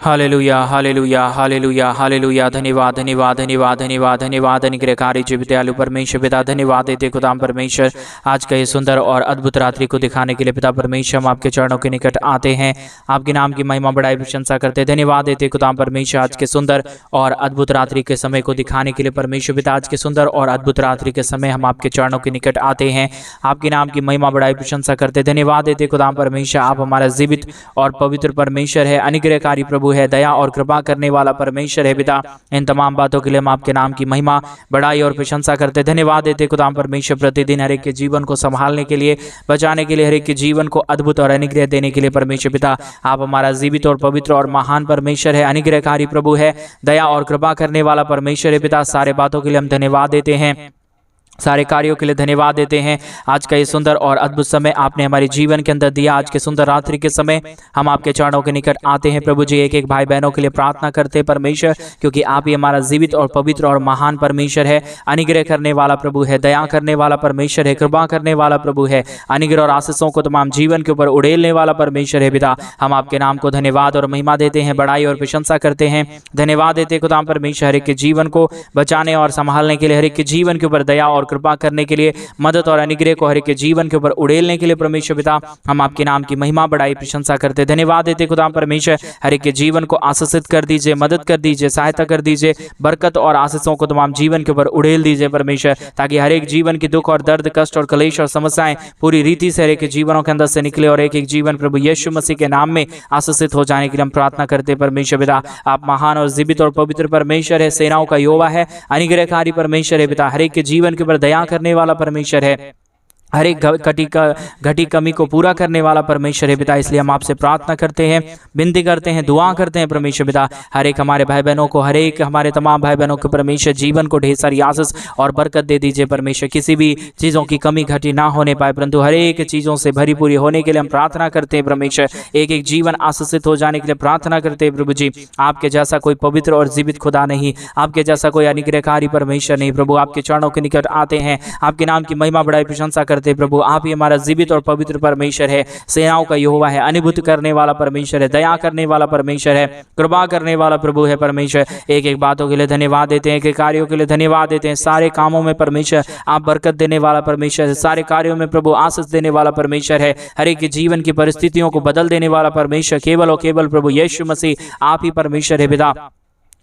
Hallelujah hallelujah hallelujah hallelujah. धन्यवाद धन्यवाद धन्यवाद धन्यवाद धन्यवाद। अनुग्रहकारी जीवित दयालु परमेश्वर पिता, धन्यवाद देते खुदाम परमेश्वर आज का ये सुंदर और अद्भुत रात्रि को दिखाने के लिए। पिता परमेश्वर, हम आपके चरणों के निकट आते हैं, आपके नाम की महिमा बड़ाई प्रशंसा करते। धन्यवाद देते खुदाम परमेश्वर आज के सुंदर और अद्भुत रात्रि के समय को दिखाने के लिए। परमेश्वर पिता, आज के सुंदर और अद्भुत रात्रि के समय हम आपके चरणों के निकट आते हैं, आपके नाम की महिमा बड़ाई प्रशंसा करते। धन्यवाद देते खुदाम परमेश्वर, आप हमारा जीवित और पवित्र परमेश्वर है, अनुग्रहकारी प्रभु है, दया और कृपा करने वाला परमेश्वर है। पिता, इन तमाम बातों के लिए हम आपके नाम की महिमा बड़ाई और प्रशंसा करते। धन्यवाद देते खुदाम परमेश्वर, प्रतिदिन हर एक के जीवन को संभालने के लिए, बचाने के लिए, हर एक के जीवन को अद्भुत और अनुग्रह देने के लिए। परमेश्वर पिता, आप हमारा जीवित और पवित्र और महान परमेश्वर है, अनुग्रहकारी प्रभु है, दया और कृपा करने वाला परमेश्वर है। पिता, सारे बातों के लिए हम धन्यवाद देते हैं, सारे कार्यों के लिए धन्यवाद देते हैं। आज का ये सुंदर और अद्भुत समय आपने हमारे जीवन के अंदर दिया। आज के सुंदर रात्रि के समय हम आपके चरणों के निकट आते हैं प्रभु जी। एक एक भाई बहनों के लिए प्रार्थना करते हैं परमेश्वर, क्योंकि आप ही हमारा जीवित और पवित्र और महान परमेश्वर है, अनुग्रह करने वाला प्रभु है, दया करने वाला परमेश्वर है, कृपा करने वाला प्रभु है, अनुग्रह और आशीषों को तमाम जीवन के ऊपर उड़ेलने वाला परमेश्वर है। पिता, हम आपके नाम को धन्यवाद और महिमा देते हैं, बड़ाई और प्रशंसा करते हैं। धन्यवाद देते खुदाम परमेश्वर, हर एक के जीवन को बचाने और संभालने के लिए, हर एक के जीवन के ऊपर दया और कृपा करने के लिए, मदद और अनुग्रह को हर एक के जीवन के ऊपर उड़ेलने के लिए। परमेश्वर पिता, हम आपके नाम की महिमा बड़ाई प्रशंसा करते। धन्यवाद देते खुदा परमेश्वर, हर एक के जीवन को आशीषित कर दीजिए, मदद कर दीजिए, सहायता कर दीजिए, बरकत और आशीषों को तमाम जीवन के ऊपर उड़ेल दीजिए परमेश्वर, ताकि हर एक जीवन की दुख और दर्द, कष्ट और क्लेश और समस्याएं पूरी रीति से हर एक के जीवनों के अंदर से निकले और एक एक जीवन प्रभु यीशु मसीह के नाम में आशीषित हो जाने के लिए हम प्रार्थना करते। परमेश्वर पिता, आप महान और जीवित और पवित्र परमेश्वर है, सेनाओं का यहोवा है, अनुग्रहकारी परमेश्वर है। पिता, हर एक के जीवन के ऊपर दया करने वाला परमेश्वर है, हर एक घटी कमी को पूरा करने वाला परमेश्वर है। पिता, इसलिए हम आपसे प्रार्थना करते हैं, विनती करते हैं, दुआ करते हैं परमेश्वर पिता, हर एक हमारे भाई बहनों को, हर एक हमारे तमाम भाई बहनों को परमेश्वर जीवन को ढेर सारी आशीष और बरकत दे दीजिए परमेश्वर। किसी भी चीज़ों की कमी घटी ना होने पाए, परंतु हर एक चीज़ों से भरी पूरी होने के लिए हम प्रार्थना करते हैं परमेश्वर। एक एक जीवन आशीषित हो जाने के लिए प्रार्थना करते हैं प्रभु जी। आपके जैसा कोई पवित्र और जीवित खुदा नहीं, आपके जैसा कोई अनुग्रहकारी परमेश्वर नहीं। प्रभु, आपके चरणों के निकट आते हैं, आपके नाम की महिमा बड़ाई प्रशंसा करते प्रभु। आप ही हमारा जीवित और पवित्र परमेश्वर है, सेनाओं का यहोवा है, अनुभूत करने वाला परमेश्वर है, दया करने वाला परमेश्वर है, कृपा करने वाला प्रभु है परमेश्वर। एक एक बातों के लिए धन्यवाद देते हैं, एक एक कार्यों के लिए धन्यवाद देते हैं। सारे कामों में परमेश्वर आप बरकत देने वाला परमेश्वर है, सारे कार्यों में प्रभु आशीष देने वाला परमेश्वर है, हर एक जीवन की परिस्थितियों को बदल देने वाला परमेश्वर केवल और केवल प्रभु यीशु मसीह आप ही परमेश्वर है। पिता,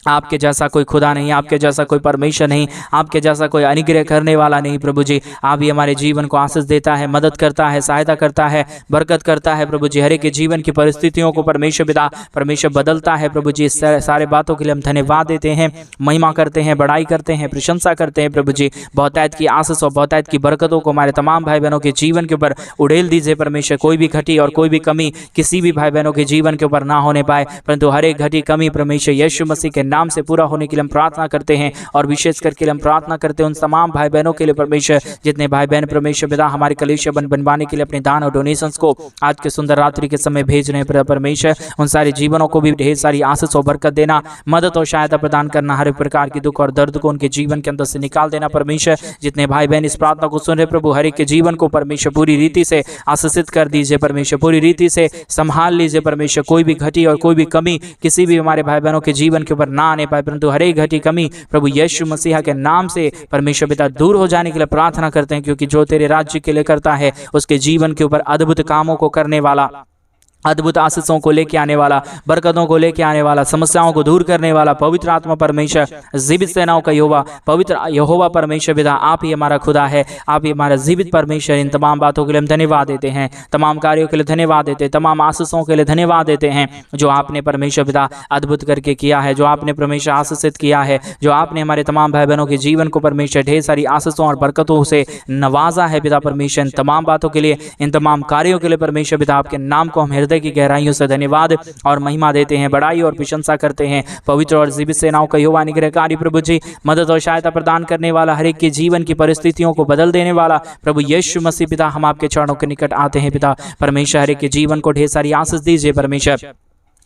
आपके जैसा कोई खुदा नहीं, आपके जैसा कोई परमेश्वर नहीं, आपके जैसा कोई अनुग्रह करने वाला नहीं प्रभु जी। आप ही हमारे जीवन को आशीष देता है, मदद करता है, सहायता करता है, बरकत करता है प्रभु जी। हर एक के जीवन की परिस्थितियों को परमेश्वर पिता परमेश्वर बदलता है प्रभु जी। सारे बातों के लिए हम धन्यवाद देते हैं, महिमा करते हैं, बड़ाई करते हैं, प्रशंसा करते हैं प्रभु जी। बहुतायत की आशीष और बहुतायत की बरकतों को हमारे तमाम भाई बहनों के जीवन के ऊपर उड़ेल दीजिए परमेश्वर। कोई भी घटी और कोई भी कमी किसी भी भाई बहनों के जीवन के ऊपर ना होने पाए, परंतु हर एक घटी कमी परमेश्वर यीशु मसीह के नाम से पूरा होने के लिए हम प्रार्थना करते हैं। और विशेष करके हम प्रार्थना करते हैं उन तमाम भाई बहनों के लिए परमेश्वर, जितने भाई बहन परमेश्वर पिता हमारे कलीसिया बनवाने के लिए अपने दान और डोनेशंस को आज के सुंदर रात्रि के समय भेज रहे हैं परमेश्वर, उन सारे जीवनों को भी ढेर सारी आशीष और बरकत देना, मदद और सहायता प्रदान करना, हर एक प्रकार की दुख और दर्द को उनके जीवन के अंदर से निकाल देना परमेश्वर। जितने भाई बहन इस प्रार्थना को सुन रहे प्रभु, हर एक के जीवन को परमेश्वर पूरी रीति से आशीषित कर दीजिए परमेश्वर, पूरी रीति से संभाल लीजिए परमेश्वर। कोई भी घटी और कोई भी कमी किसी भी हमारे भाई बहनों के जीवन के ऊपर ना आने पाए, परंतु हर एक घटी कमी प्रभु यीशु मसीह के नाम से परमेश्वर पिता दूर हो जाने के लिए प्रार्थना करते हैं, क्योंकि जो तेरे राज्य के लिए करता है उसके जीवन के ऊपर अद्भुत कामों को करने वाला, अद्भुत आशीषों को लेके आने वाला, बरकतों को लेके आने वाला, समस्याओं को दूर करने वाला पवित्र आत्मा परमेश्वर, जीवित सेनाओं का यहोवा, पवित्र यहोवा परमेश्वर पिता आप ही हमारा खुदा है, आप ही हमारा जीवित परमेश्वर। इन तमाम बातों के लिए हम धन्यवाद देते हैं, तमाम कार्यों के लिए धन्यवाद देते हैं, तमाम आशीषों के लिए धन्यवाद देते हैं जो आपने परमेश्वर पिता अद्भुत करके किया है, जो आपने परमेश्वर आशीषित किया है, जो आपने हमारे तमाम भाई बहनों के जीवन को परमेश्वर ढेर सारी आशीषों और बरकतों से नवाजा है पिता परमेश्वर। इन तमाम बातों के लिए, इन तमाम कार्यों के लिए परमेश्वर पिता आपके नाम को हम की गहराइयों से धन्यवाद और महिमा देते हैं, बड़ाई और प्रशंसा करते हैं। पवित्र और जीवित सेनाओं का यहोवा अनुग्रहकारी प्रभु जी, मदद और सहायता प्रदान करने वाला, हर एक के जीवन की परिस्थितियों को बदल देने वाला प्रभु यीशु मसीह पिता हम आपके चरणों के निकट आते हैं पिता परमेश्वर। हर एक के जीवन को ढेर सारी आशीष दीजिए परमेश्वर।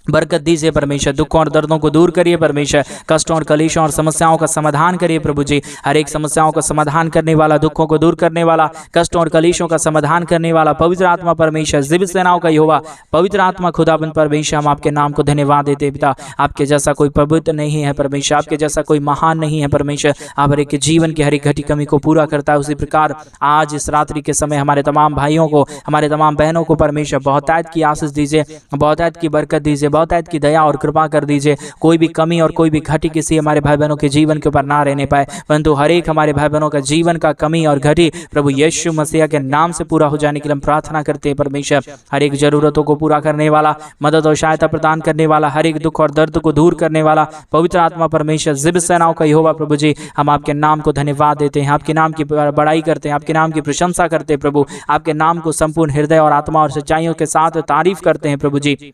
बरकत दीजिए परमेश्वर। दुखों और दर्दों को दूर करिए परमेश्वर। कष्टों और कलेशों और समस्याओं का समाधान करिए प्रभु जी। हर एक समस्याओं का समाधान करने वाला, दुखों को दूर करने वाला, कष्टों और कलेशों का समाधान करने वाला पवित्र आत्मा परमेश्वर, जीवित सेनाओं का यहोवा पवित्र आत्मा खुदाबंद परमेश्वर, हम आपके नाम को धन्यवाद देते पिता। आपके जैसा कोई पवित्र नहीं है परमेश्वर, आपके जैसा कोई महान नहीं है परमेश्वर। आप हर एक जीवन की हर एक घटी कमी को पूरा करता है। उसी प्रकार आज इस रात्रि के समय हमारे तमाम भाइयों को, हमारे तमाम बहनों को परमेश्वर बहुतायत की आशीष दीजिए, बहुतायत की बरकत दीजिए, बहुतायत की दया और कृपा कर दीजिए। कोई भी कमी और कोई भी घटी किसी हमारे भाई बहनों के जीवन के ऊपर ना रहने पाए, परंतु हर एक हमारे भाई बहनों का जीवन का कमी और घटी प्रभु यीशु मसीह के नाम से पूरा हो जाने के लिए हम प्रार्थना करते हैं परमेश्वर। हर एक जरूरतों को पूरा करने वाला, मदद और सहायता प्रदान करने वाला, हर एक दुख और दर्द को दूर करने वाला पवित्र आत्मा परमेश्वर, जीवित सेनाओं का यहोवा प्रभु जी, हम आपके नाम को धन्यवाद देते हैं, आपके नाम की बड़ाई करते हैं, आपके नाम की प्रशंसा करते हैं प्रभु। आपके नाम को संपूर्ण हृदय और आत्मा और सच्चाइयों के साथ तारीफ करते हैं प्रभु जी।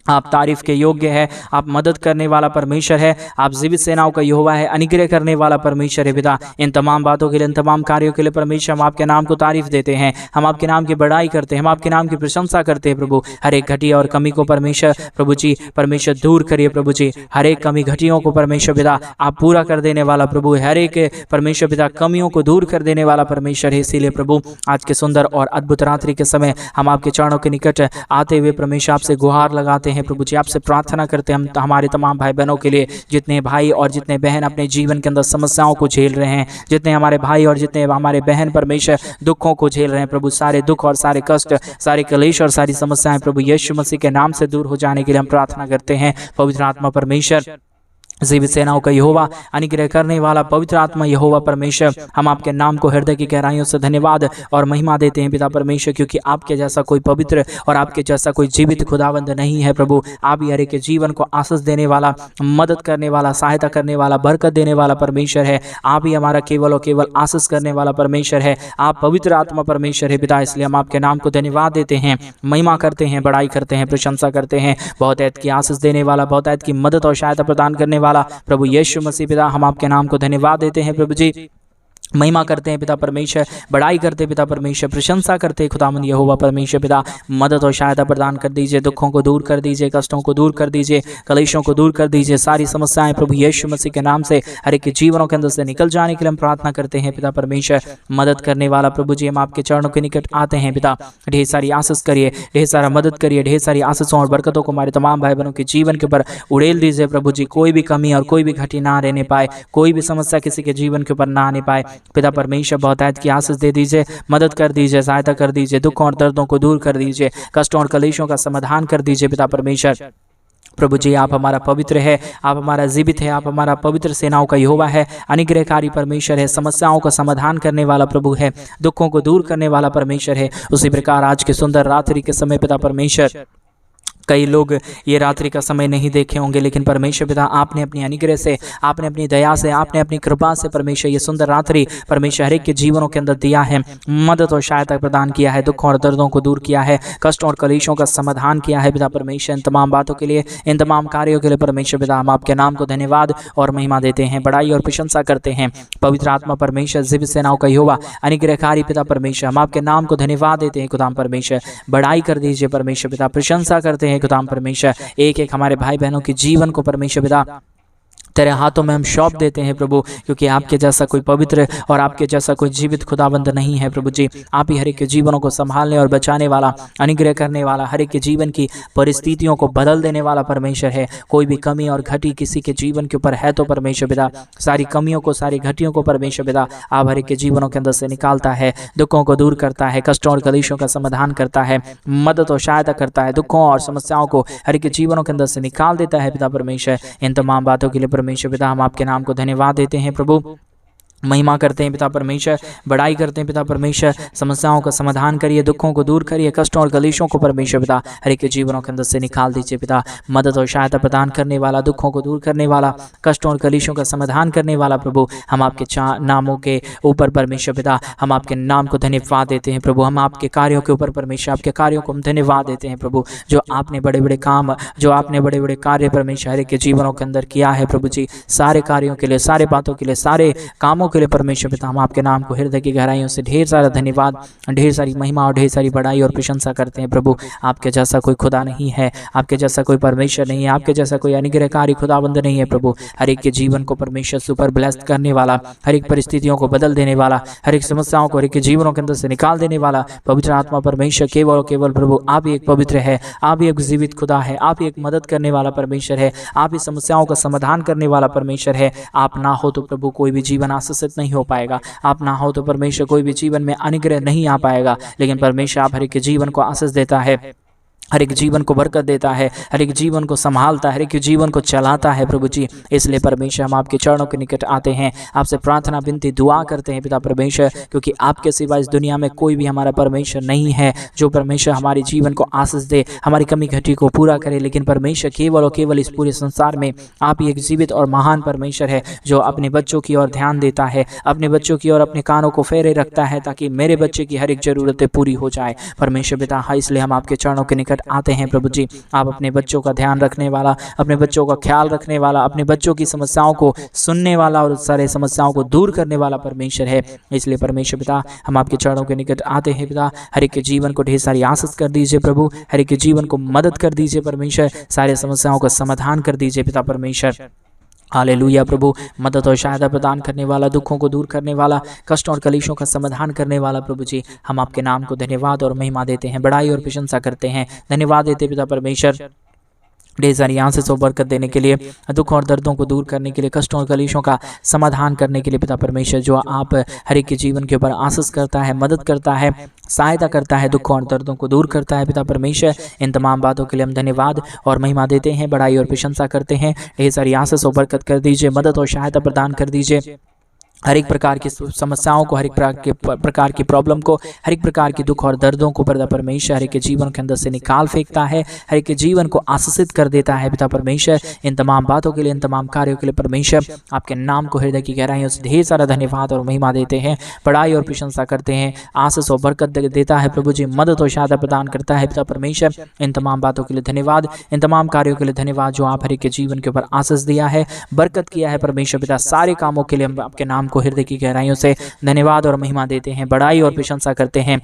आप तारीफ के योग्य है, आप मदद करने वाला परमेश्वर है, आप जीवित सेनाओं का यहोवा है, अनुग्रह करने वाला परमेश्वर है पिता। इन तमाम बातों के लिए, इन तमाम कार्यों के लिए परमेश्वर हम आपके नाम को तारीफ देते हैं, हम आपके नाम की बड़ाई करते हैं, हम आपके नाम की प्रशंसा करते हैं प्रभु। हर एक घटी और कमी को परमेश्वर प्रभु जी, परमेश्वर दूर करिए प्रभु जी। हर एक कमी घटियों को परमेश्वर पिता आप पूरा कर देने वाला प्रभु, हर एक परमेश्वर पिता कमियों को दूर कर देने वाला परमेश्वर है। इसीलिए प्रभु आज के सुंदर और अद्भुत रात्रि के समय हम आपके चरणों के निकट आते हुए परमेश्वर आपसे गुहार लगाते हैं प्रभु जी, आपसे प्रार्थना करते हैं हम हमारे तमाम भाई बहनों के लिए, जितने भाई और जितने बहन अपने जीवन के अंदर समस्याओं को झेल रहे हैं, जितने हमारे भाई और जितने हमारे बहन परमेश्वर दुखों को झेल रहे हैं प्रभु, सारे दुख और सारे कष्ट, सारे कलेश और सारी समस्याएं प्रभु यीशु मसीह के नाम से दूर हो जाने के लिए हम प्रार्थना करते हैं। पवित्र आत्मा परमेश्वर, जीवित सेनाओं का यहोवा, अनुग्रह करने वाला पवित्र आत्मा यहोवा परमेश्वर, हम आपके नाम को हृदय की गहराइयों से धन्यवाद और महिमा देते हैं पिता परमेश्वर, क्योंकि आपके जैसा कोई पवित्र और आपके जैसा कोई जीवित खुदावंद नहीं है प्रभु। आप ही हर एक के जीवन को आशीष देने वाला, मदद करने वाला, सहायता करने वाला, बरकत देने वाला परमेश्वर है। आप ही हमारा केवल और केवल आशीष करने वाला परमेश्वर है। आप पवित्र आत्मा परमेश्वर है पिता। इसलिए हम आपके नाम को धन्यवाद देते हैं, महिमा करते हैं, बड़ाई करते हैं, प्रशंसा करते हैं। बहुतायत की आशीष देने वाला, बहुतायत की मदद और सहायता प्रदान करने वाला प्रभु यीशु मसीह पिता, हम आपके नाम को धन्यवाद देते हैं प्रभु जी। महिमा करते हैं पिता परमेश्वर, बड़ाई करते हैं पिता परमेश्वर, प्रशंसा करते हैं खुदावंद यहोवा परमेश्वर पिता। मदद और सहायता प्रदान कर दीजिए, दुखों को दूर कर दीजिए, कष्टों को दूर कर दीजिए, कलेशों को दूर कर दीजिए। सारी समस्याएं प्रभु यीशु मसीह के नाम से हर एक के जीवनों के अंदर से निकल जाने के लिए हम प्रार्थना करते हैं पिता परमेश्वर। मदद करने वाला प्रभु जी, हम आपके चरणों के निकट आते हैं पिता। ढेर सारी आशीष करिए, ढेर सारा मदद करिए, ढेर सारी आशीषों और बरकतों को हमारे तमाम भाई बहनों के जीवन के ऊपर उड़ेल दीजिए प्रभु जी। कोई भी कमी और कोई भी घटी ना रहने पाए, कोई भी समस्या किसी के जीवन के ऊपर ना आने पाए पिता परमेश्वर। बहुतायत की आशीष दे दीजिए, मदद कर दीजिए, सहायता कर दीजिए, दुखों और दर्दों को दूर कर दीजिए, कष्टों और कलेशों का समाधान कर दीजिए पिता परमेश्वर। प्रभु जी, आप हमारा पवित्र है, आप हमारा जीवित है, आप हमारा पवित्र सेनाओं का यहोवा है, अनुग्रहकारी परमेश्वर है, समस्याओं का समाधान करने वाला प्रभु है, दुखों को दूर करने वाला परमेश्वर है। उसी प्रकार आज के सुंदर रात्रि के समय पिता परमेश्वर, कई लोग ये रात्रि का समय नहीं देखे होंगे, लेकिन परमेश्वर पिता आपने अपनी अनुग्रह से, आपने अपनी दया से, आपने अपनी कृपा से परमेश्वर ये सुंदर रात्रि परमेश्वर हर एक के जीवनों के अंदर दिया है, मदद और सहायता प्रदान किया है, दुखों और दर्दों को दूर किया है, कष्टों और कलेशों का समाधान किया है पिता परमेश्वर। इन तमाम बातों के लिए, इन तमाम कार्यों के लिए परमेश्वर पिता हम आपके नाम को धन्यवाद और महिमा देते हैं, बड़ाई और प्रशंसा करते हैं। पवित्र आत्मा परमेश्वर, जीवित सेनाओं का यहोवा, अनुग्रहकारी पिता परमेश्वर, हम आपके नाम को धन्यवाद देते हैं खुदाम परमेश्वर। बड़ाई कर दीजिए परमेश्वर पिता, प्रशंसा करते हैं खुदाम परमेश्वर। एक एक हमारे भाई बहनों के जीवन को परमेश्वर पिता तेरे हाथों में हम सौंप देते हैं प्रभु, क्योंकि आपके जैसा कोई पवित्र और आपके जैसा कोई जीवित खुदाबंद नहीं है प्रभु जी। आप ही हर एक के जीवनों को संभालने और बचाने वाला, अनुग्रह करने वाला, हर एक के जीवन की परिस्थितियों को बदल देने वाला परमेश्वर है। कोई भी कमी और घटी किसी के जीवन के ऊपर है तो परमेश्वर पिता सारी कमियों को, सारी घटियोों को परमेश्वर पिता आप हर एक के जीवनों के अंदर से निकालता है, दुखों को दूर करता है, कष्टों और कलेशों का समाधान करता है, मदद और सहायता करता है, दुखों और समस्याओं को हर एक के जीवनों के अंदर से निकाल देता है पिता परमेश्वर। इन तमाम बातों के लिए परमेश्वर पिता हम आपके नाम को धन्यवाद देते हैं प्रभु, महिमा करते हैं पिता परमेश्वर, बड़ाई करते हैं पिता परमेश्वर। समस्याओं का समाधान करिए, दुखों को दूर करिए, कष्टों और कलेशों को परमेश्वर पिता हर एक के जीवनों के अंदर से निकाल दीजिए पिता। मदद और सहायता प्रदान करने वाला, दुखों को दूर करने वाला, कष्टों और कलेशों का समाधान करने वाला प्रभु, हम आपके नामों के ऊपर परमेश्वर पिता हम आपके नाम को धन्यवाद देते हैं प्रभु। हम आपके कार्यों के ऊपर परमेश्वर आपके कार्यों को हम धन्यवाद देते हैं प्रभु, जो आपने बड़े बड़े काम, जो आपने बड़े बड़े कार्य परमेश्वर हर एक के जीवनों के अंदर किया है प्रभु जी। सारे कार्यों के लिए, सारे बातों के लिए, सारे कामों के लिए परमेश्वर पिता हम आपके नाम को हृदय की गहराइयों से ढेर सारा धन्यवाद, ढेर सारी महिमा और ढेर सारी बड़ाई और प्रशंसा करते हैं प्रभु। आपके जैसा कोई खुदा नहीं है, आपके जैसा कोई परमेश्वर नहीं है, आपके जैसा कोई अनुग्रहकारी खुदाबंद नहीं है प्रभु। हर एक के जीवन को परमेश्वर सुपर ब्लेस्ड करने वाला, हर एक परिस्थितियों को बदल देने वाला, हर एक समस्याओं को हर एक के जीवनों के अंदर से निकाल देने वाला पवित्र आत्मा परमेश्वर केवल और केवल प्रभु आप ही एक पवित्र है, आप ही एक जीवित खुदा है, आप ही एक मदद करने वाला परमेश्वर है, आप ही समस्याओं का समाधान करने वाला परमेश्वर है। आप ना हो तो प्रभु कोई भी जीवन आशीषित नहीं हो पाएगा, आप ना हो तो परमेश्वर कोई भी जीवन में अनुग्रह नहीं आ पाएगा, लेकिन परमेश्वर आप हर एक के जीवन को आशीष देता है, हर एक जीवन को बरकत देता है, हर एक जीवन को संभालता है, हर एक जीवन को चलाता है प्रभु जी। इसलिए परमेश्वर हम आपके चरणों के निकट आते हैं, आपसे प्रार्थना विनती दुआ करते हैं पिता परमेश्वर, क्योंकि आपके सिवा इस दुनिया में कोई भी हमारा परमेश्वर नहीं है जो परमेश्वर हमारे जीवन को आशीष दे, हमारी कमी घटी को पूरा करे। लेकिन परमेश्वर केवल और केवल इस पूरे संसार में आप ही एक जीवित और महान परमेश्वर है जो अपने बच्चों की ओर ध्यान देता है, अपने बच्चों की ओर अपने कानों को फेरे रखता है ताकि मेरे बच्चे की हर एक जरूरतें पूरी हो जाए परमेश्वर पिता। इसलिए हम आपके चरणों के निकट आते हैं प्रभु जी। आप अपने बच्चों का ध्यान रखने वाला, अपने बच्चों का ख्याल रखने वाला, अपने बच्चों की समस्याओं को सुनने वाला और सारे समस्याओं को दूर करने वाला परमेश्वर है। इसलिए परमेश्वर पिता हम आपके चरणों के निकट आते हैं पिता। हर एक के जीवन को ढेर सारी आशीष कर दीजिए प्रभु, हर एक के जीवन को मदद कर दीजिए परमेश्वर, सारे समस्याओं का समाधान कर दीजिए पिता परमेश्वर। हालेलुया प्रभु, मदद और सहायता प्रदान करने वाला, दुखों को दूर करने वाला, कष्टों और कलेशों का समाधान करने वाला प्रभु जी, हम आपके नाम को धन्यवाद और महिमा देते हैं, बड़ाई और प्रशंसा करते हैं, धन्यवाद देते पिता परमेश्वर। ढेर सारी आशीष और बरकत देने के लिए, दुख और दर्दों को दूर करने के लिए, कष्टों और कलेशों का समाधान करने के लिए पिता परमेश्वर, जो आप हर एक के जीवन के ऊपर आशीष करता है, मदद करता है, सहायता करता है, दुखों और दर्दों को दूर करता है पिता परमेश्वर। इन तमाम बातों के लिए हम धन्यवाद और महिमा देते हैं, बड़ाई और प्रशंसा करते हैं। ढेर सारी आशीष और बरकत कर दीजिए, मदद और सहायता प्रदान कर दीजिए, हर एक प्रकार की समस्याओं को, हर एक प्रकार की प्रॉब्लम को, हर एक प्रकार की दुख और दर्दों को पिता परमेश्वर हर एक के जीवन के अंदर से निकाल फेंकता है, हर एक के जीवन को आशीषित कर देता है पिता परमेश्वर। इन तमाम बातों के लिए, इन तमाम कार्यों के लिए परमेश्वर आपके नाम को हृदय की गहराइयों से ढेर सारा धन्यवाद और महिमा देते हैं, बड़ाई और प्रशंसा करते हैं। आशीष और बरकत देता है प्रभु जी, मदद और सहायता प्रदान करता है पिता परमेश्वर। इन तमाम बातों के लिए धन्यवाद, इन तमाम कार्यों के लिए धन्यवाद जो आप हर एक के जीवन के ऊपर आशीष दिया है, बरकत किया है परमेश्वर पिता। सारे कामों के लिए हम आपके नाम को हृदय की गहराइयों से धन्यवाद और महिमा देते हैं, बड़ाई और प्रशंसा करते हैं।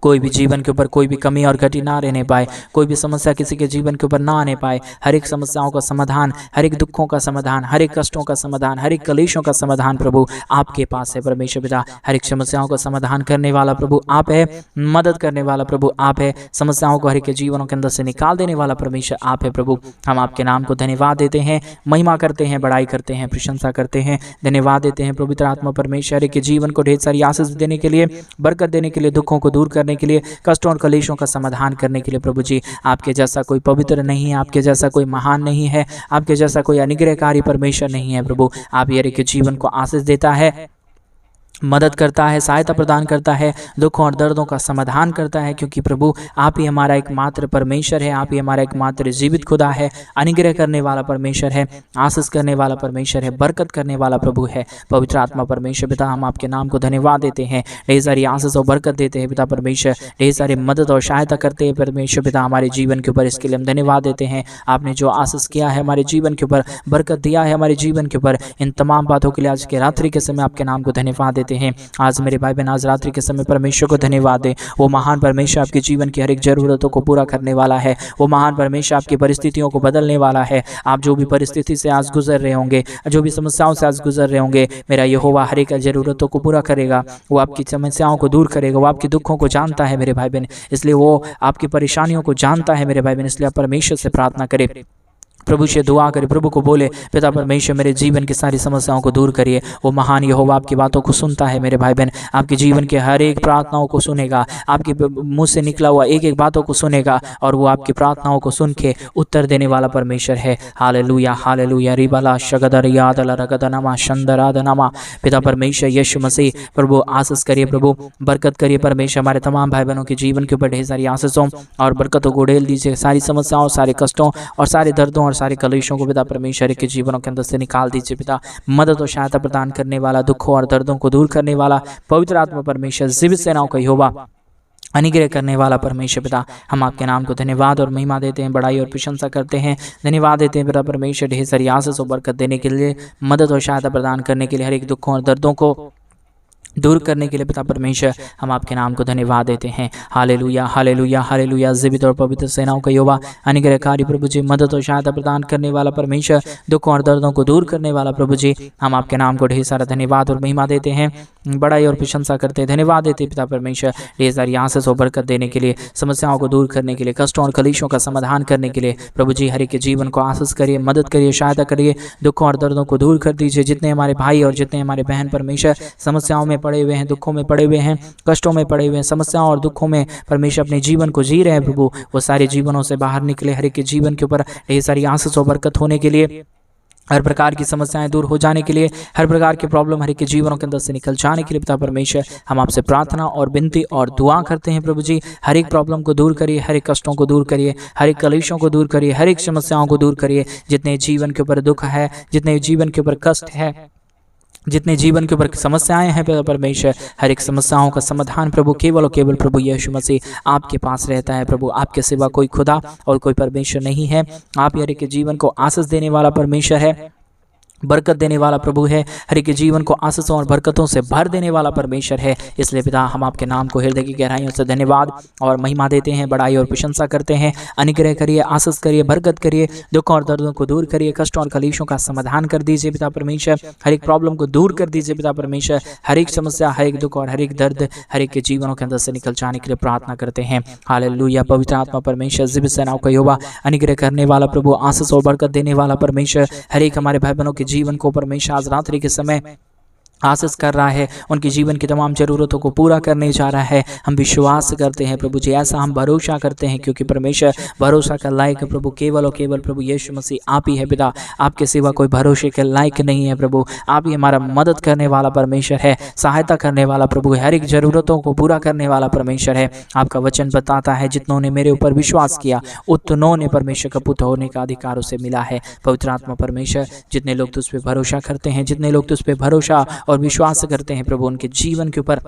कोई भी जीवन के ऊपर कोई भी कमी और घटी ना रहने पाए, कोई भी समस्या किसी के जीवन के ऊपर ना आने पाए। हर एक समस्याओं का समाधान, हर एक दुखों का समाधान, हर एक कष्टों का समाधान, हर एक कलेशों का समाधान प्रभु आपके पास है परमेश्वर पिता। हर एक समस्याओं का समाधान करने वाला प्रभु आप है, मदद करने वाला प्रभु आप है, समस्याओं को हर एक के जीवनों के अंदर से निकाल देने वाला परमेश्वर आप है प्रभु। हम आपके नाम को धन्यवाद देते हैं, महिमा करते हैं, बड़ाई करते हैं, प्रशंसा करते हैं, धन्यवाद देते हैं पवित्र आत्मा परमेश्वर के जीवन को ढेर सारी आशीष देने के लिए, बरकत देने के लिए, दुखों को दूर करने के लिए, कष्टों और कलेशों का समाधान करने के लिए प्रभु जी। आपके जैसा कोई पवित्र नहीं है, आपके जैसा कोई महान नहीं है, आपके जैसा कोई अनुग्रहकारी परमेश्वर नहीं है प्रभु। आप हर एक के जीवन को आशीष देता है, मदद करता है, सहायता प्रदान करता है, दुखों और दर्दों का समाधान करता है, क्योंकि प्रभु आप ही हमारा एकमात्र परमेश्वर है, आप ही हमारा एकमात्र जीवित खुदा है, अनुग्रह करने वाला परमेश्वर है, आशीष करने वाला परमेश्वर है, बरकत करने वाला प्रभु है पवित्र आत्मा परमेश्वर पिता। हम आपके नाम को धन्यवाद देते हैं, ढेर सारी आशीष और बरकत देते हैं पिता परमेश्वर, ढेर सारी मदद और सहायता करते हैं परमेश्वर पिता हमारे जीवन के ऊपर। इसके लिए हम धन्यवाद देते हैं। आपने जो आशीष किया है हमारे जीवन के ऊपर, बरकत दिया है हमारे जीवन के ऊपर, इन तमाम बातों के लिए आज के रात्रि के समय आपके नाम को धन्यवाद देते हैं। आज मेरे भाई बहन आज रात्रि के समय परमेश्वर को धन्यवाद दें। वो महान परमेश्वर आपके जीवन की हर एक जरूरतों को पूरा करने वाला है, वो महान परमेश्वर आपकी परिस्थितियों को बदलने वाला है। आप जो भी परिस्थिति से आज गुजर रहे होंगे, जो भी समस्याओं से आज गुजर रहे होंगे, मेरा यहोवा हर एक जरूरतों को पूरा करेगा, वो आपकी समस्याओं को दूर करेगा, वो आपके दुखों को जानता है मेरे भाई बहन, इसलिए वो आपकी परेशानियों को जानता है मेरे भाई बहन। इसलिए आप परमेश्वर से प्रार्थना करें, प्रभु से दुआ करे, प्रभु को बोले पिता परमेश्वर मेरे जीवन की सारी समस्याओं को दूर करिए। वो महान यहोवा आपकी बातों को सुनता है मेरे भाई बहन, आपके जीवन के हर एक प्रार्थनाओं को सुनेगा, आपके मुंह से निकला हुआ एक एक बातों को सुनेगा, और वो आपकी प्रार्थनाओं को सुन के उत्तर देने वाला परमेश्वर है। हालेलुया हालेलुया रिबला शगदर यादल रगदनमा शंदरादनमा। पिता परमेश्वर यीशु मसीह प्रभु आशीष करिए, प्रभु बरकत करिए परमेश्वर। हमारे तमाम भाई बहनों के जीवन के ऊपर ढेर सारी आशीषों और बरकतों को उड़ेल दीजिए, सारी समस्याओं, सारे कष्टों और सारे दर्दों और सारे कलेशों को पिता परमेश्वर के जीवनों के अंदर से निकाल दीजिए पिता। मदद और सहायता प्रदान करने वाला, दुखों और दर्दों को दूर करने वाला पवित्र आत्मा परमेश्वर जीवित सेनाओं का यहोवा अनुग्रह करने वाला परमेश्वर पिता, हम आपके नाम को धन्यवाद और महिमा देते हैं, बड़ाई और प्रशंसा करते हैं, धन्यवाद देते हैं पिता परमेश्वर, ढेर सारी आशीष और बरकत देने के लिए, मदद और सहायता प्रदान करने के लिए, हर एक दुखों और दर्दों को दूर करने के लिए पिता परमेश्वर, हम आपके नाम को धन्यवाद देते हैं। Hallelujah hallelujah hallelujah. जीवित और पवित्र सेनाओं का यहोवा, अनुग्रहकारी प्रभु जी, मदद और सहायता प्रदान करने वाला परमेश्वर, दुखों और दर्दों को दूर करने वाला प्रभु जी, हम आपके नाम को ढेर सारा धन्यवाद और महिमा देते हैं, बड़ाई और प्रशंसा करते हैं, धन्यवाद देते हैं पिता परमेश्वर, ढेर सारी आशीष और बरकत देने के लिए, समस्याओं को दूर करने के लिए, कष्टों और कलेशों का समाधान करने के लिए प्रभु जी, हर एक के जीवन को आशीष करिए, मदद करिए, सहायता करिए, दुखों और दर्दों को दूर कर दीजिए। जितने हमारे भाई और जितने हमारे बहन परमेश्वर समस्याओं में पड़े हुए हैं, दुखों में पड़े हुए हैं, कष्टों में पड़े हुए हैं, समस्याओं और दुखों में परमेश्वर अपने जीवन को जी रहे हैं प्रभु, वो सारे जीवनों से बाहर निकले, हर एक के जीवन के ऊपर ढेर सारी आशीष और बरकत होने के लिए, हर प्रकार की समस्याएं दूर हो जाने के लिए, हर प्रकार के प्रॉब्लम हर एक के जीवनों के अंदर से निकल जाने के लिए पिता परमेश्वर, हम आपसे प्रार्थना और विनती और दुआ करते हैं प्रभु जी, हर एक प्रॉब्लम को दूर करिए, हर एक कष्टों को दूर करिए, हर एक कलेशों को दूर करिए, हर एक समस्याओं को दूर करिए। जितने जीवन के ऊपर दुख है, जितने जीवन के ऊपर कष्ट है, जितने जीवन के ऊपर समस्याएं हैं पिता परमेश्वर, हर एक समस्याओं का समाधान प्रभु केवल और केवल प्रभु यीशु मसीह आपके पास रहता है प्रभु। आपके सिवा कोई खुदा और कोई परमेश्वर नहीं है। आप हर एक के जीवन को आशीष देने वाला परमेश्वर है, बरकत देने वाला प्रभु है, हर एक के जीवन को आशीषों और बरकतों से भर देने वाला परमेश्वर है। इसलिए पिता, हम आपके नाम को हृदय की गहराइयों से धन्यवाद और महिमा देते हैं, बड़ाई और प्रशंसा करते हैं। अनुग्रह करिए, आशीष करिए, बरकत करिए, दुखों और दर्दों को दूर करिए, कष्टों और कलेशों का समाधान कर दीजिए पिता परमेश्वर, हर एक प्रॉब्लम को दूर कर दीजिए पिता परमेश्वर, हर एक समस्या, हर एक दुख और हर एक दर्द हर एक के जीवनों के अंदर से निकल जाने के लिए प्रार्थना करते हैं। हालेलुया। पवित्र आत्मा परमेश्वर, जीवित सेनाओं का यहोवा, अनुग्रह करने वाला प्रभु, आशीष और बरकत देने वाला परमेश्वर, हर एक हमारे भाई बहनों के जीवन को परमेश्वर आज रात्रि के समय आशीष कर रहा है, उनके जीवन की तमाम ज़रूरतों को पूरा करने जा रहा है। हम विश्वास करते हैं प्रभु जी, ऐसा हम भरोसा करते हैं, क्योंकि परमेश्वर भरोसा का लायक प्रभु केवल और केवल प्रभु यीशु मसीह आप ही है पिता। आपके सिवा कोई भरोसे के लायक नहीं है प्रभु। आप ही हमारा मदद करने वाला परमेश्वर है, सहायता करने वाला प्रभु है, हर एक ज़रूरतों को पूरा करने वाला परमेश्वर है। आपका वचन बताता है, जितनों ने मेरे ऊपर विश्वास किया उतनों ने परमेश्वर का पुत्र होने का अधिकार उसे मिला है। पवित्र आत्मा परमेश्वर, जितने लोग तुझ पे भरोसा करते हैं, जितने लोग तुझ पे भरोसा और विश्वास करते हैं प्रभु, उनके जीवन के ऊपर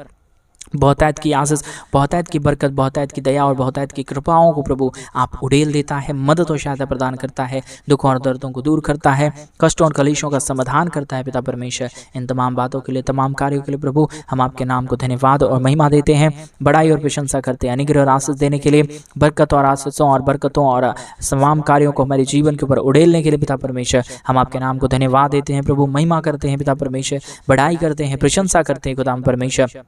बहुतायत की आशीष, बहुतायत की बरकत, बहुतायत की दया और बहुतायत की कृपाओं को प्रभु आप उड़ेल देता है, मदद और सहायता प्रदान करता है, दुखों और दर्दों को दूर करता है, कष्टों और कलेशों का समाधान करता है पिता परमेश्वर। इन तमाम बातों के लिए, तमाम कार्यों के लिए प्रभु हम आपके नाम को धन्यवाद और महिमा देते हैं, बड़ाई और प्रशंसा करते हैं। अनुग्रह और आशीष देने के लिए, बरकत और आशीषों और बरकतों और तमाम कार्यों को हमारे जीवन के ऊपर उड़ेलने के लिए पिता परमेश्वर हम आपके नाम को धन्यवाद देते हैं प्रभु, महिमा करते हैं पिता परमेश्वर, बड़ाई करते हैं, प्रशंसा करते हैं खुदा परमेश्वर।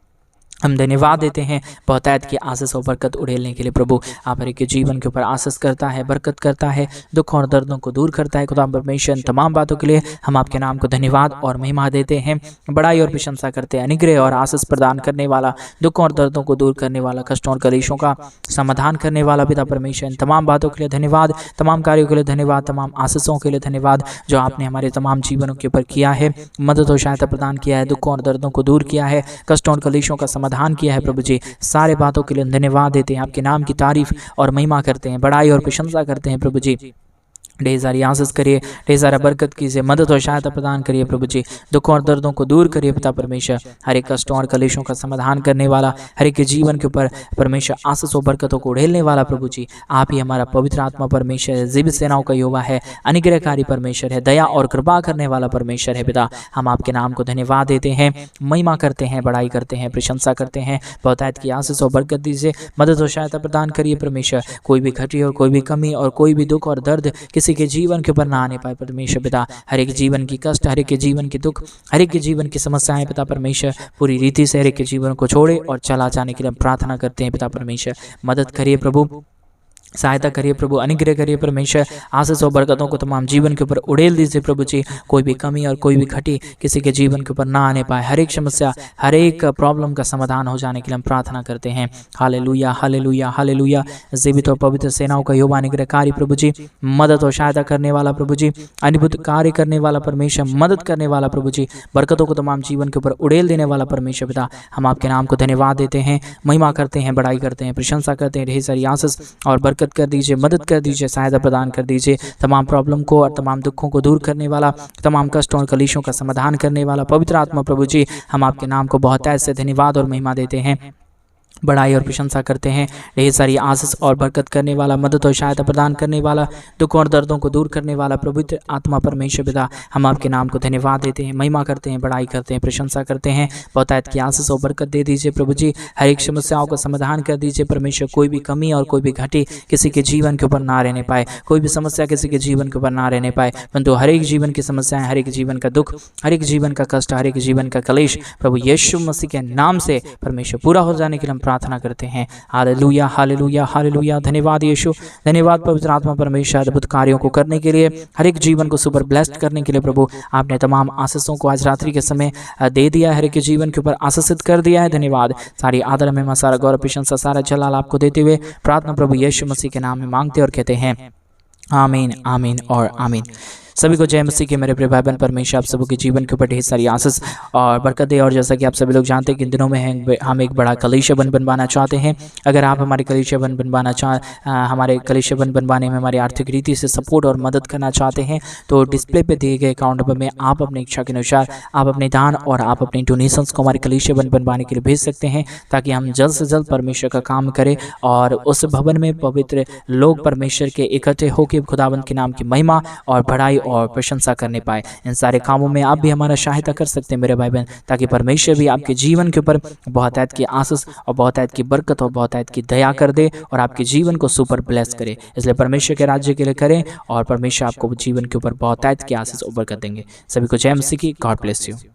हम धन्यवाद देते हैं बहुतायत की आशीष और बरकत उड़ेलने के लिए प्रभु। आप हर एक के जीवन के ऊपर आशीष करता है, बरकत करता है, दुख और दर्दों को दूर करता है खुदा परमेश्वर। तमाम बातों के लिए हम आपके नाम को धन्यवाद और महिमा देते हैं, बड़ाई और प्रशंसा करते हैं। अनुग्रह और आशीष प्रदान करने वाला, दुखों और दर्दों को दूर करने वाला, कष्टों और कलेशों का समाधान करने वाला पिता परमेश्वर। इन तमाम बातों के लिए धन्यवाद, तमाम कार्यों के लिए धन्यवाद, तमाम आशीषों के लिए धन्यवाद जो आपने हमारे तमाम जीवनों के ऊपर किया है, मदद और सहायता प्रदान किया है, दुखों और दर्दों को दूर किया है, कष्टों और कलेशों का समाधान किया है प्रभु जी। सारे बातों के लिए धन्यवाद देते हैं, आपके नाम की तारीफ और महिमा करते हैं, बड़ाई और प्रशंसा करते हैं प्रभु जी। ढेर सारी आशीष करिए, ढेर सारा बरकत कीजिए, मदद और सहायता प्रदान करिए प्रभु जी, दुखों और दर्दों को दूर करिए पिता परमेश्वर। हर एक कष्टों और कलेशों का समाधान करने वाला, हर एक के जीवन के ऊपर परमेश्वर आशीष और बरकतों को उड़ेलने वाला प्रभु जी आप ही हमारा पवित्र आत्मा परमेश्वर है, जीवित सेनाओं का यहोवा है, अनुग्रहकारी परमेश्वर है, दया और कृपा करने वाला परमेश्वर है पिता। हम आपके नाम को धन्यवाद देते हैं, महिमा करते हैं, बड़ाई करते हैं, प्रशंसा करते हैं। बहुतायत की आशीष और बरकत दीजिए, मदद और सहायता प्रदान करिए परमेश्वर। कोई भी घटी और कोई भी कमी और कोई भी दुख और दर्द किसी के जीवन के ऊपर ना आने पाए परमेश्वर पिता। हर एक जीवन की कष्ट, हर एक के जीवन की दुख, हर एक के जीवन की समस्याएं पिता परमेश्वर पूरी रीति से हर एक के जीवन को छोड़े और चला जाने के लिए हम प्रार्थना करते हैं पिता परमेश्वर। मदद करिए प्रभु, सहायता करिए प्रभु, अनुग्रह करिए परमेश्वर। आशीष और बरकतों को तमाम जीवन के ऊपर उड़ेल दीजिए प्रभु जी। कोई भी कमी और कोई भी घटी किसी के जीवन के ऊपर ना आने पाए। हर एक समस्या, हर एक प्रॉब्लम का समाधान हो जाने के लिए हम प्रार्थना करते हैं। Hallelujah hallelujah hallelujah. जीवित और पवित्र सेनाओं का यहोवा अनुग्रहकारी प्रभु जी, मदद और सहायता करने वाला प्रभु जी, अद्भुत कार्य करने वाला परमेश्वर, मदद करने वाला प्रभु जी, बरकतों को तमाम जीवन के ऊपर उड़ेल देने वाला परमेश्वर पिता। हम आपके नाम को धन्यवाद देते हैं, महिमा करते हैं, बड़ाई करते हैं, प्रशंसा करते हैं। ढेर सारी आशीष और बरकत कर दीजिए, मदद कर दीजिए, सहायता प्रदान कर दीजिए। तमाम प्रॉब्लम को और तमाम दुखों को दूर करने वाला, तमाम कष्टों और कलेशों का समाधान करने वाला पवित्र आत्मा प्रभु जी, हम आपके नाम को बहुत ऐसे धन्यवाद और महिमा देते हैं, बड़ाई और प्रशंसा करते हैं। ढेर सारी आशीष और बरकत करने वाला, मदद और सहायता प्रदान करने वाला, दुखों और दर्दों को दूर करने वाला पवित्र आत्मा परमेश्वर पिता, हम आपके नाम को धन्यवाद देते हैं, महिमा करते हैं, बड़ाई करते हैं, प्रशंसा करते हैं। बहुतायत की आशीष और बरकत दे दीजिए प्रभु जी। हर एक समस्याओं का समाधान कर दीजिए परमेश्वर। कोई भी कमी और कोई भी घटी किसी के जीवन के ऊपर ना रहने पाए, कोई भी समस्या किसी के जीवन के ऊपर ना रहने पाए, परंतु हर एक जीवन की समस्याएं, हर एक जीवन का दुख, हर एक जीवन का कष्ट, हर एक जीवन का क्लेश प्रभु यीशु मसीह के नाम से परमेश्वर पूरा हो जाने के लिए हम प्रार्थना करते हैं। Hallelujah, hallelujah, hallelujah. धन्यवाद यीशु, धन्यवाद पवित्र आत्मा परमेश्वर, अद्भुत कार्यों को करने के लिए, हर एक जीवन को सुपर ब्लेस्ड करने के लिए प्रभु आपने तमाम आशीषों को आज रात्रि के समय दे दिया है, हर एक जीवन के ऊपर आशीषित कर दिया है। धन्यवाद। सारी आदर में सारा गौरव प्रशंसा सारा जलाल आपको देते हुए प्रार्थना प्रभु यीशु मसीह के नाम में मांगते और कहते हैं आमीन, आमीन और आमीन। सभी को जय मसीह के मेरे प्रिय भाई बहन। परमेश्वर आप सबके जीवन के ऊपर ढेर सारी आशीष और बरकत दे। और जैसा कि आप सभी लोग जानते हैं कि इन दिनों में हम एक बड़ा कलीसिया बनवाना चाहते हैं। अगर आप हमारे कलीसिया हमारे कलीसिया बनवाने में हमारी आर्थिक रीति से सपोर्ट और मदद करना चाहते हैं तो डिस्प्ले पे दिए गए अकाउंट नंबर में आप अपनी इच्छा के अनुसार आप अपने दान और आप अपने डोनेशंस को हमारे कलीसिया बनवाने के लिए भेज सकते हैं, ताकि हम जल्द से जल्द परमेश्वर का काम करें और उस भवन में पवित्र लोग परमेश्वर के इकट्ठे होकर खुदावंत के नाम की महिमा और बढ़ाई और प्रशंसा करने पाए। इन सारे कामों में आप भी हमारा सहायता कर सकते हैं मेरे भाई बहन, ताकि परमेश्वर भी आपके जीवन के ऊपर बहुतायत की आशीष और बहुतायत की बरकत और बहुतायत की दया कर दे और आपके जीवन को सुपर ब्लेस करे। इसलिए परमेश्वर के राज्य के लिए करें और परमेश्वर आपको जीवन के ऊपर बहुतायत की आशीष और बरकत देंगे। सभी को जय मसीह की। God bless you.